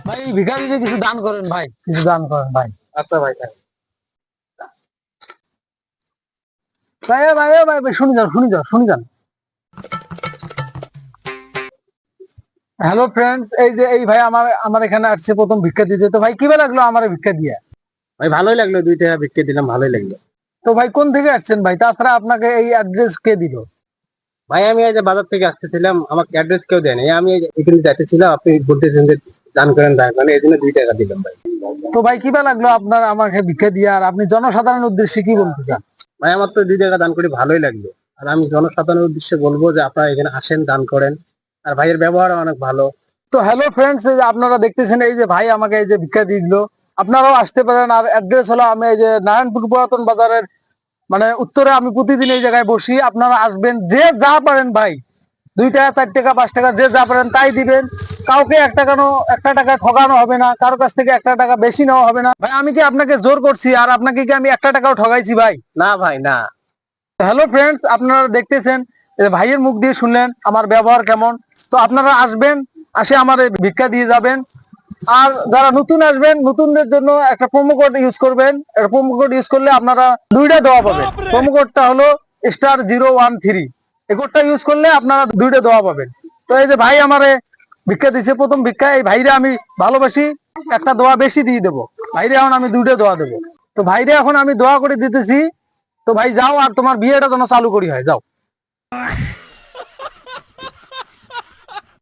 ভাই ভিখারিকে কিছু দান করেন ভাই, কিছু দান করেন ভাই। আচ্ছা ভাই তাই। ভাই ভাই ভাই ভাই, শুনে যান শুনে যান শুনে যান। হ্যালো ফ্রেন্ডস, এই যে এই ভাই আমার আমার এখানে আসছে প্রথম ভিক্ষা দিতে। তো ভাই কিভাবে লাগলো আমার ভিক্ষা দিয়ে? ভাই ভালোই লাগলো, 2 টাকা ভিক্ষে দিলাম, ভালোই লাগলো। তো ভাই কোন থেকে আসছেন ভাই? তাছাড়া আপনাকে এই অ্যাড্রেস কে দিল? ভাই আমি এই যে বাজার থেকে আসতেছিলাম, আমাকে অ্যাড্রেস কেউ দেয়নি, আমি এই যে এখানে যাইতেছিলাম, আপনি বলতেছেন যে দান করেন দান করেন, এই জন্য 2 টাকা দিলাম ভাই। তো ভাই কিভাবে লাগলো আপনার আমাকে ভিক্ষা দিয়ে? আর আপনি জনসাধারণের উদ্দেশ্যে কি বলতে চান? ভাই আমার তো 2 টাকা দান করে ভালোই লাগলো। আর আমি জনসাধারণের উদ্দেশ্যে বলবো যে আপনারা এখানে আসেন, দান করেন। আর ভাইয়ের ব্যবহার অনেক ভালো। তো হ্যালো ফ্রেন্ডস, এই যে আপনারা দেখতেছেন এই যে ভাই আমাকে এই যে ভিক্ষা দিয়ে দিল। আপনারাও আসতে পারেন। আর অ্যাড্রেস হলো আমি এই যে নারায়ণপুর পুরাতন বাজারের মানে উত্তরে আমি প্রতিদিন এই জায়গায় বসি। আপনারা আসবেন, যে যা পারেন ভাই, 2 টাকা 4 টাকা 5 টাকা যে যা পারেন তাই দিবেন। কাউকে একটা টাকা ঠকানো হবে না, কারো কাছ থেকে একটা টাকা বেশি নেওয়া হবে না। ভাই আমি কি আপনাকে জোর করছি? আর আপনাকে কি আমি একটা টাকাও ঠকাইছি ভাই? না ভাই না। হ্যালো ফ্রেন্ডস, আপনারা দেখতেছেন ভাইয়ের মুখ দিয়ে শুনলেন আমার ব্যবহার কেমন। তো আপনারা আসবেন, আসে আমার এই ভিক্ষা দিয়ে যাবেন। আর যারা নতুন আসবেন, নতুনদের জন্য একটা প্রোমো কোড ইউজ করবেন। প্রোমো কোড ইউজ করলে আপনারা 2টা দেওয়া পাবেন। প্রোমো কোডটা হলো *013। এই কোডটা ইউজ করলে আপনারা 2টা দেওয়া পাবেন। তো এই যে ভাই আমারে ভিক্ষা দিচ্ছে, প্রথম ভিক্ষা। এই ভাইরে আমি ভালোবাসি, একটা দোয়া বেশি দিয়ে দেবো। ভাইরে এখন আমি 2টা দোয়া দেবো। তো ভাইরে এখন আমি দোয়া করে দিতেছি। তো ভাই যাও, আর তোমার বিয়েটা যেন চালু করি হয়, যাও।